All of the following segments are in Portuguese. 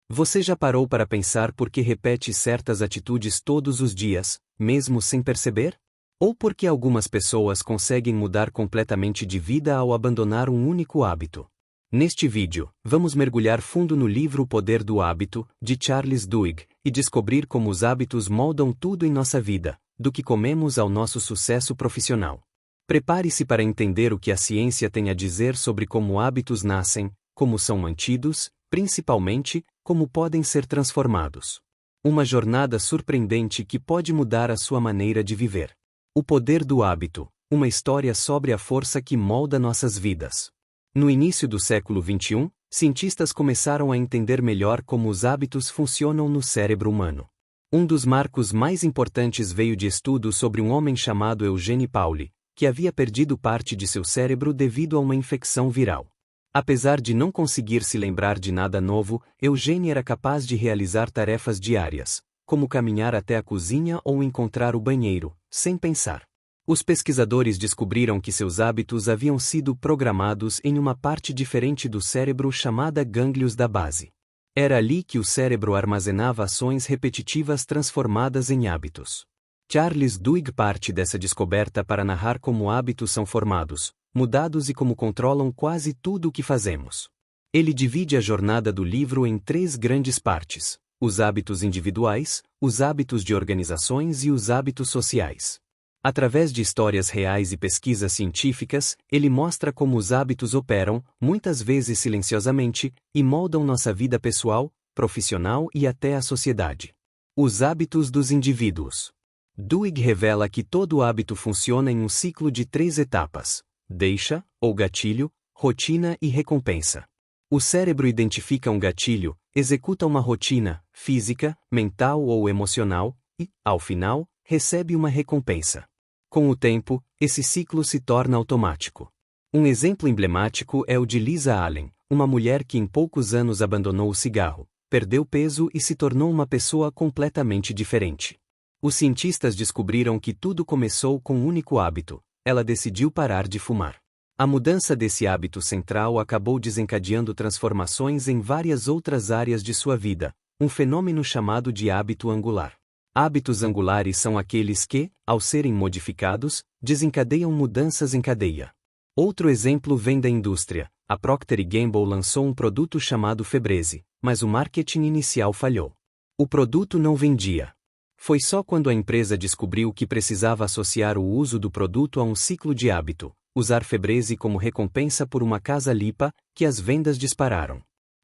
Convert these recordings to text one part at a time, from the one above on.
Você já parou para pensar por que repete certas atitudes todos os dias, mesmo sem perceber? Ou por que algumas pessoas conseguem mudar completamente de vida ao abandonar um único hábito? Neste vídeo, vamos mergulhar fundo no livro O Poder do Hábito, de Charles Duhigg, e descobrir como os hábitos moldam tudo em nossa vida, do que comemos ao nosso sucesso profissional. Prepare-se para entender o que a ciência tem a dizer sobre como hábitos nascem, como são mantidos, principalmente, como podem ser transformados. Uma jornada surpreendente que pode mudar a sua maneira de viver. O Poder do Hábito, uma história sobre a força que molda nossas vidas. No início do século XXI, cientistas começaram a entender melhor como os hábitos funcionam no cérebro humano. Um dos marcos mais importantes veio de estudos sobre um homem chamado Eugene Pauli, que havia perdido parte de seu cérebro devido a uma infecção viral. Apesar de não conseguir se lembrar de nada novo, Eugene era capaz de realizar tarefas diárias, como caminhar até a cozinha ou encontrar o banheiro, sem pensar. Os pesquisadores descobriram que seus hábitos haviam sido programados em uma parte diferente do cérebro chamada gânglios da base. Era ali que o cérebro armazenava ações repetitivas transformadas em hábitos. Charles Duhigg parte dessa descoberta para narrar como hábitos são formados, mudados e como controlam quase tudo o que fazemos. Ele divide a jornada do livro em 3 grandes partes: os hábitos individuais, os hábitos de organizações e os hábitos sociais. Através de histórias reais e pesquisas científicas, ele mostra como os hábitos operam, muitas vezes silenciosamente, e moldam nossa vida pessoal, profissional e até a sociedade. Os hábitos dos indivíduos. Duhigg revela que todo hábito funciona em um ciclo de 3 etapas: deixa, ou gatilho, rotina e recompensa. O cérebro identifica um gatilho, executa uma rotina, física, mental ou emocional, e, ao final, recebe uma recompensa. Com o tempo, esse ciclo se torna automático. Um exemplo emblemático é o de Lisa Allen, uma mulher que em poucos anos abandonou o cigarro, perdeu peso e se tornou uma pessoa completamente diferente. Os cientistas descobriram que tudo começou com um único hábito: ela decidiu parar de fumar. A mudança desse hábito central acabou desencadeando transformações em várias outras áreas de sua vida, um fenômeno chamado de hábito angular. Hábitos angulares são aqueles que, ao serem modificados, desencadeiam mudanças em cadeia. Outro exemplo vem da indústria. A Procter & Gamble lançou um produto chamado Febreze, mas o marketing inicial falhou. O produto não vendia. Foi só quando a empresa descobriu que precisava associar o uso do produto a um ciclo de hábito, usar Febreze como recompensa por uma casa limpa, que as vendas dispararam.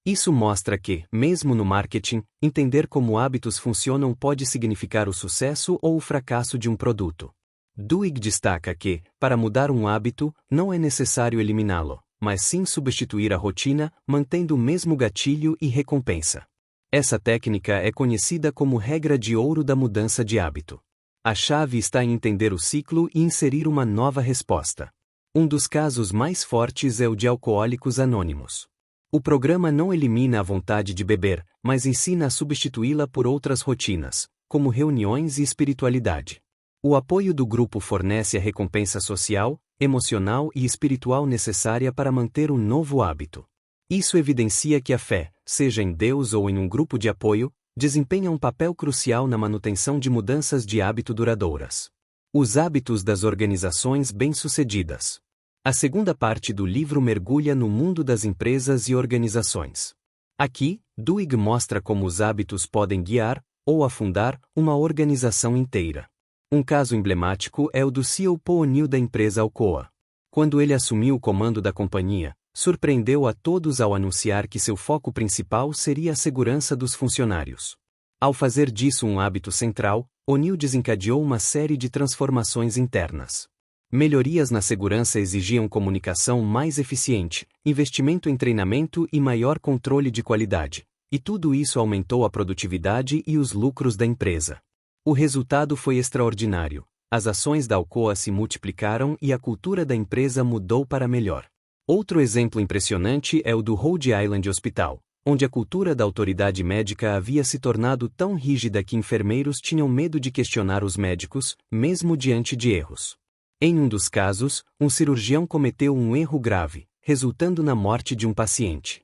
Isso mostra que, mesmo no marketing, entender como hábitos funcionam pode significar o sucesso ou o fracasso de um produto. Duhigg destaca que, para mudar um hábito, não é necessário eliminá-lo, mas sim substituir a rotina, mantendo o mesmo gatilho e recompensa. Essa técnica é conhecida como regra de ouro da mudança de hábito. A chave está em entender o ciclo e inserir uma nova resposta. Um dos casos mais fortes é o de Alcoólicos Anônimos. O programa não elimina a vontade de beber, mas ensina a substituí-la por outras rotinas, como reuniões e espiritualidade. O apoio do grupo fornece a recompensa social, emocional e espiritual necessária para manter um novo hábito. Isso evidencia que a fé, seja em Deus ou em um grupo de apoio, desempenha um papel crucial na manutenção de mudanças de hábito duradouras. Os hábitos das organizações bem-sucedidas. A segunda parte do livro mergulha no mundo das empresas e organizações. Aqui, Duhigg mostra como os hábitos podem guiar, ou afundar, uma organização inteira. Um caso emblemático é o do CEO Paul O'Neill da empresa Alcoa. Quando ele assumiu o comando da companhia, surpreendeu a todos ao anunciar que seu foco principal seria a segurança dos funcionários. Ao fazer disso um hábito central, O'Neill desencadeou uma série de transformações internas. Melhorias na segurança exigiam comunicação mais eficiente, investimento em treinamento e maior controle de qualidade, e tudo isso aumentou a produtividade e os lucros da empresa. O resultado foi extraordinário. As ações da Alcoa se multiplicaram e a cultura da empresa mudou para melhor. Outro exemplo impressionante é o do Rhode Island Hospital, onde a cultura da autoridade médica havia se tornado tão rígida que enfermeiros tinham medo de questionar os médicos, mesmo diante de erros. Em um dos casos, um cirurgião cometeu um erro grave, resultando na morte de um paciente.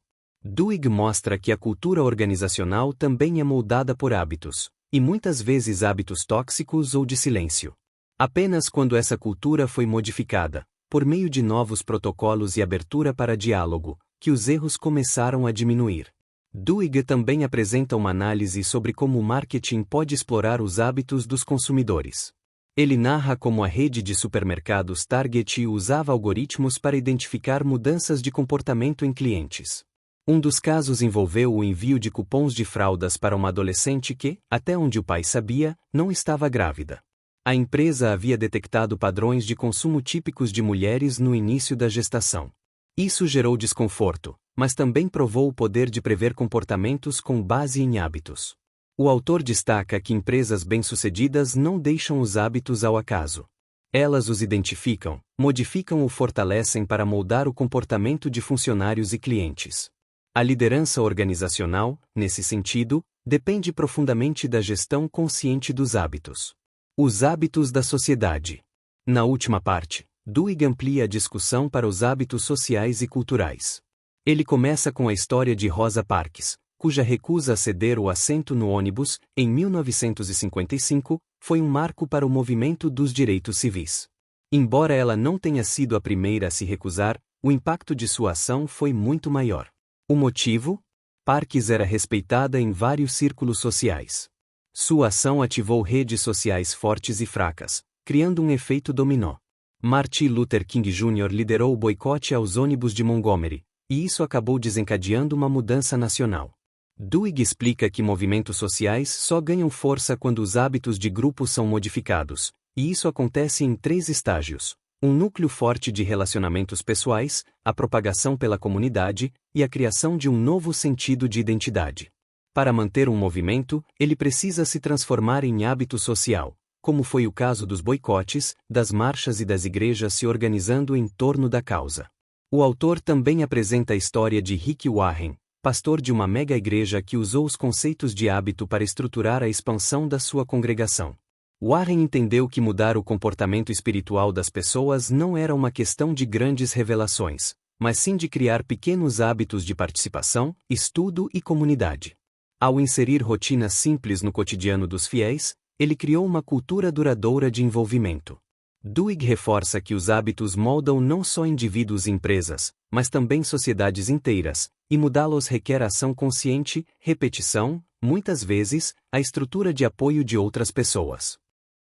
Duhigg mostra que a cultura organizacional também é moldada por hábitos, e muitas vezes hábitos tóxicos ou de silêncio. Apenas quando essa cultura foi modificada, por meio de novos protocolos e abertura para diálogo, que os erros começaram a diminuir. Duhigg também apresenta uma análise sobre como o marketing pode explorar os hábitos dos consumidores. Ele narra como a rede de supermercados Target usava algoritmos para identificar mudanças de comportamento em clientes. Um dos casos envolveu o envio de cupons de fraldas para uma adolescente que, até onde o pai sabia, não estava grávida. A empresa havia detectado padrões de consumo típicos de mulheres no início da gestação. Isso gerou desconforto, mas também provou o poder de prever comportamentos com base em hábitos. O autor destaca que empresas bem-sucedidas não deixam os hábitos ao acaso. Elas os identificam, modificam ou fortalecem para moldar o comportamento de funcionários e clientes. A liderança organizacional, nesse sentido, depende profundamente da gestão consciente dos hábitos. Os hábitos da sociedade. Na última parte, Duhigg amplia a discussão para os hábitos sociais e culturais. Ele começa com a história de Rosa Parks, cuja recusa a ceder o assento no ônibus, em 1955, foi um marco para o movimento dos direitos civis. Embora ela não tenha sido a primeira a se recusar, o impacto de sua ação foi muito maior. O motivo? Parks era respeitada em vários círculos sociais. Sua ação ativou redes sociais fortes e fracas, criando um efeito dominó. Martin Luther King Jr. liderou o boicote aos ônibus de Montgomery, e isso acabou desencadeando uma mudança nacional. Duhigg explica que movimentos sociais só ganham força quando os hábitos de grupo são modificados, e isso acontece em 3 estágios: um núcleo forte de relacionamentos pessoais, a propagação pela comunidade, e a criação de um novo sentido de identidade. Para manter um movimento, ele precisa se transformar em hábito social, como foi o caso dos boicotes, das marchas e das igrejas se organizando em torno da causa. O autor também apresenta a história de Rick Warren, pastor de uma mega-igreja que usou os conceitos de hábito para estruturar a expansão da sua congregação. Warren entendeu que mudar o comportamento espiritual das pessoas não era uma questão de grandes revelações, mas sim de criar pequenos hábitos de participação, estudo e comunidade. Ao inserir rotinas simples no cotidiano dos fiéis, ele criou uma cultura duradoura de envolvimento. Duhigg reforça que os hábitos moldam não só indivíduos e empresas, mas também sociedades inteiras, e mudá-los requer ação consciente, repetição, muitas vezes, a estrutura de apoio de outras pessoas.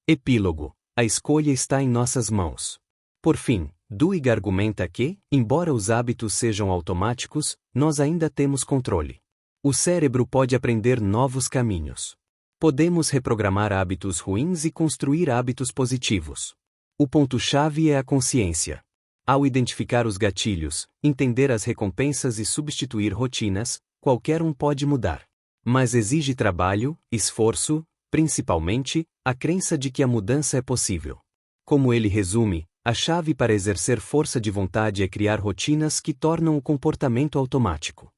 Epílogo: a escolha está em nossas mãos. Por fim, Duhigg argumenta que, embora os hábitos sejam automáticos, nós ainda temos controle. O cérebro pode aprender novos caminhos. Podemos reprogramar hábitos ruins e construir hábitos positivos. O ponto-chave é a consciência. Ao identificar os gatilhos, entender as recompensas e substituir rotinas, qualquer um pode mudar. Mas exige trabalho, esforço, principalmente, a crença de que a mudança é possível. Como ele resume, a chave para exercer força de vontade é criar rotinas que tornam o comportamento automático.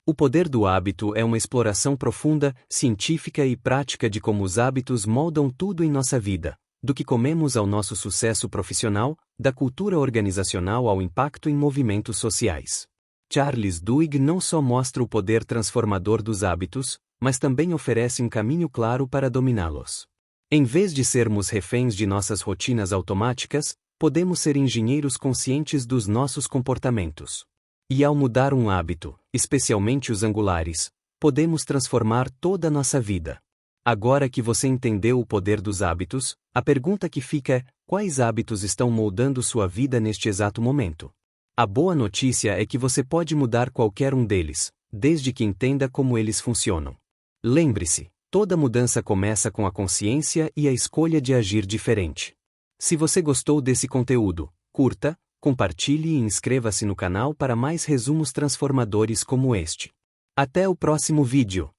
O poder do hábito é uma exploração profunda, científica e prática de como os hábitos moldam tudo em nossa vida, do que comemos ao nosso sucesso profissional, da cultura organizacional ao impacto em movimentos sociais. Charles Duhigg não só mostra o poder transformador dos hábitos, mas também oferece um caminho claro para dominá-los. Em vez de sermos reféns de nossas rotinas automáticas, podemos ser engenheiros conscientes dos nossos comportamentos. E ao mudar um hábito, especialmente os angulares, podemos transformar toda a nossa vida. Agora que você entendeu o poder dos hábitos, a pergunta que fica é: quais hábitos estão moldando sua vida neste exato momento? A boa notícia é que você pode mudar qualquer um deles, desde que entenda como eles funcionam. Lembre-se, toda mudança começa com a consciência e a escolha de agir diferente. Se você gostou desse conteúdo, curta, compartilhe e inscreva-se no canal para mais resumos transformadores como este. Até o próximo vídeo!